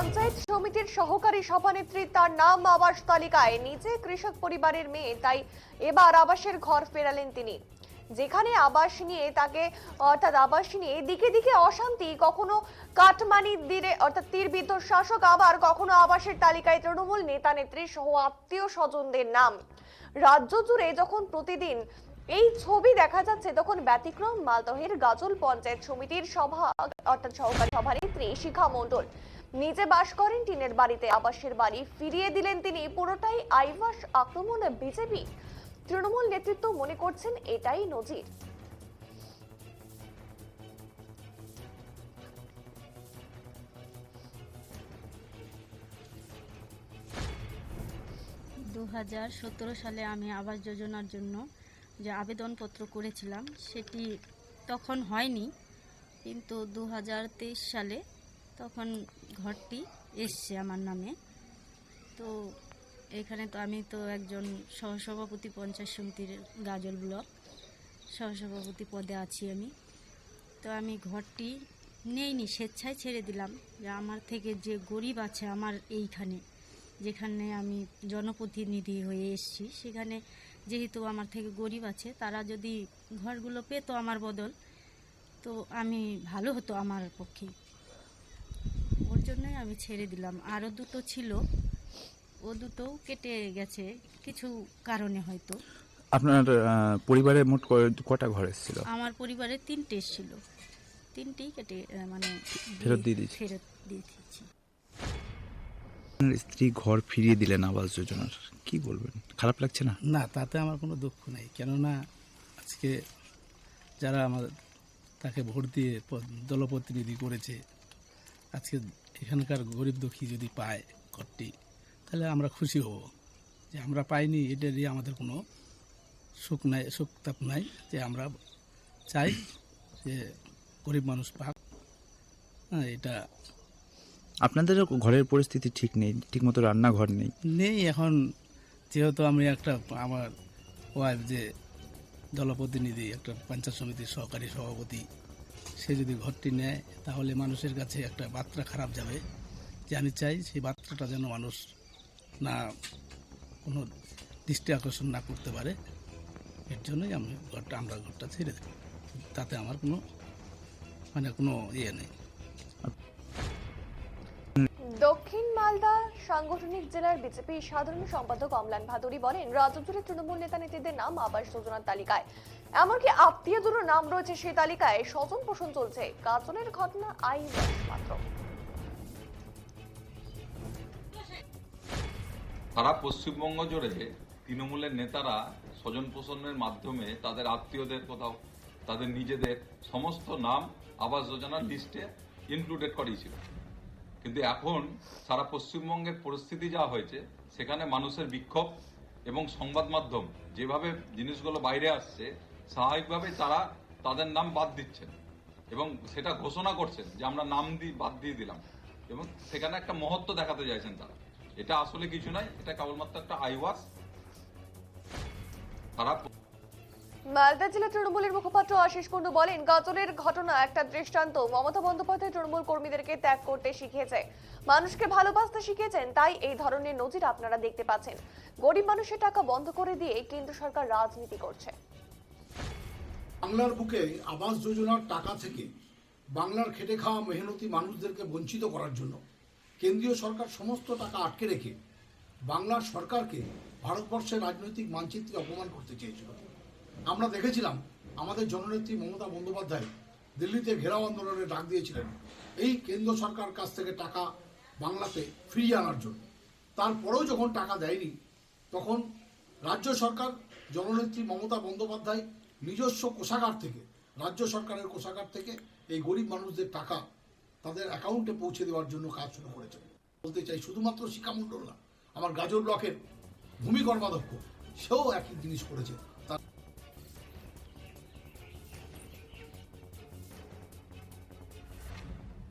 পঞ্চায়েত সমিতির সহকারী সভানেত্রী, তার নাম আবাস তালিকায়, নিজে কৃষক পরিবারের মেয়ে, তাই এবার আবাসের ঘর ফেরালেন তিনি। যেখানে আবাস নিয়ে দিকে দিকে অশান্তি, কখনো কাটমানি দিয়ে অর্থাৎ তীরবিদ্ধ শাসক, আবার কখনো আবাসের তালিকায় তৃণমূল নেতা নেত্রী সহ আত্মীয় স্বজনদের নাম। রাজ্য জুড়ে যখন প্রতিদিন এই ছবি দেখা যাচ্ছে, তখন ব্যতিক্রম মালদহের গাজল পঞ্চায়েত সমিতির সহকারী সভানেত্রী শিখা মণ্ডল। নিজে বাস করেন টিনের বাড়িতে, আবাসের বাড়ি ফিরিয়ে দিলেন তিনি। পুরোটাই আইওয়াস আক্রমণ বিজেপি। তৃণমূল নেতৃত্ব মনে করছেন এটাই নজির। সালে আমি আবাস যোজনার জন্য যে আবেদনপত্র করেছিলাম সেটি তখন হয়নি, কিন্তু 2023 সালে তখন ঘরটি এসছে আমার নামে। তো এখানে তো আমি তো একজন সহসভাপতি, পঞ্চায়েত সমিতির গাজল ব্লক সহসভাপতি পদে আছি আমি। তো আমি ঘরটি নেইনি, স্বেচ্ছায় ছেড়ে দিলাম যে আমার থেকে যে গরিব আছে আমার এইখানে, যেখানে আমি জনপ্রতিনিধি হয়ে এসেছি, সেখানে যেহেতু আমার থেকে গরিব আছে, তারা যদি ঘরগুলো পেত আমার বদল, তো আমি ভালো হতো আমার পক্ষে। ওর জন্যই আমি ছেড়ে দিলাম। আরও দুটো ছিল, ও দুটোও কেটে গেছে কিছু কারণে হয়তো। আপনার পরিবারে মোট কটা ঘর এসেছিল? আমার পরিবারে 3টে এসেছিল, 3টেই কেটে ফেরত দিয়ে দিয়েছি। ফেরত দিয়ে দিয়েছি। স্ত্রী ঘর ফিরিয়ে দিলেন আবাস যোজনার, কি বলবেন? খারাপ লাগছে না? না, তাতে আমার কোনো দুঃখ নেই। কেননা আজকে যারা তাকে ভোট দিয়ে দলপ্রতিনিধি করেছে, আজকে এখানকার গরিব দুঃখী যদি পায় ঘরটি, তাহলে আমরা খুশি হব। যে আমরা পাইনি এটা নিয়ে আমাদের কোনো সুখ তাপ নাই। যে আমরা চাই যে গরিব মানুষ পাক। হ্যাঁ, এটা আপনাদের ঘরের পরিস্থিতি ঠিক নেই, ঠিকমতো রান্নাঘর নেই। এখন যেহেতু আমি আমার ওয়াইফ যে দলপ্রতিনিধি, একটা পঞ্চায়েত সমিতির সহকারী সভাপতি, সে যদি ঘরটি নেয় তাহলে মানুষের কাছে একটা বার্তা খারাপ যাবে। যে আমি চাই সেই বার্তাটা যেন মানুষ না কোনো দৃষ্টি আকর্ষণ না করতে পারে। এর জন্যই আমরা ঘরটা ছেড়ে দেব। তাতে আমার কোনো ইয়ে নেই। দক্ষিণ মালদা সাংগঠনিক জেলার বিজেপি সাধারণ সম্পাদক অমলান ভাদুরী বলেন, রাজ্য জুড়ে তৃণমূল নেতা নেত্রীদের নাম আবাস যোজনার তালিকায়, এমনকি আত্মীয়দেরও নাম রয়েছে সেই তালিকায়। স্বজন পোষণ চলছে। গাজলের ঘটনা আইওয়াস মাত্র। সারা পশ্চিমবঙ্গ জুড়ে তৃণমূলের নেতারা স্বজন পোষণের মাধ্যমে তাদের আত্মীয়দের, কোথাও তাদের নিজেদের সমস্ত নাম আবাস যোজনার লিস্টে ইনক্লুডেড করিয়েছিল। কিন্তু এখন সারা পশ্চিমবঙ্গের পরিস্থিতি যা হয়েছে, সেখানে মানুষের বিক্ষোভ এবং সংবাদ মাধ্যম যেভাবে জিনিসগুলো বাইরে আসছে, স্বাভাবিকভাবে তারা তাদের নাম বাদ দিচ্ছেন এবং সেটা ঘোষণা করছেন যে আমরা নাম বাদ দিয়ে দিলাম, এবং সেখানে একটা মহত্ব দেখাতে চাইছেন তারা। এটা আসলে কিছু নয়, এটা কেবলমাত্র একটা আইওয়াস। খারাপ। মালদা জেলা তৃণমূলের মুখপাত্র আশিস কুন্ডু বলেন, গাজলের ঘটনা একটা দৃষ্টান্ত। মমতা বন্দ্যোপাধ্যায় তৃণমূল কর্মীদেরকে ত্যাগ করতে শিখিয়েছে, মানুষকে ভালোবাসতে শিখিয়েছেন, তাই এই ধরনের নজির আপনারা দেখতে পাচ্ছেন। গরিব মানুষের টাকা বন্ধ করে দিয়ে কেন্দ্র সরকার রাজনীতি করছে। বাংলার বুকে আবাস যোজনার টাকা থেকে বাংলার খেটে খাওয়া মেহনতি মানুষদেরকে বঞ্চিত করার জন্য কেন্দ্রীয় সরকার সমস্ত টাকা আটকে রেখে বাংলার সরকারকে ভারতবর্ষের রাজনৈতিক মানচিত্রে অপমান করতে চেয়েছিল। আমরা দেখেছিলাম আমাদের জননেত্রী মমতা বন্দ্যোপাধ্যায় দিল্লিতে ঘেরাও আন্দোলনের ডাক দিয়েছিলেন এই কেন্দ্র সরকার কাছ থেকে টাকা বাংলাতে ফিরিয়ে আনার জন্য। তারপরেও যখন টাকা দেয়নি, তখন রাজ্য সরকার, জননেত্রী মমতা বন্দ্যোপাধ্যায় নিজস্ব কোষাগার থেকে, রাজ্য সরকারের কোষাগার থেকে এই গরিব মানুষদের টাকা তাদের অ্যাকাউন্টে পৌঁছে দেওয়ার জন্য কাজ শুরু করেছে। বলতে চাই, শুধুমাত্র শিখা মণ্ডল না, আমার গাজল ব্লকের ভূমি কর্মাধ্যক্ষ, সেও একই জিনিস করেছে।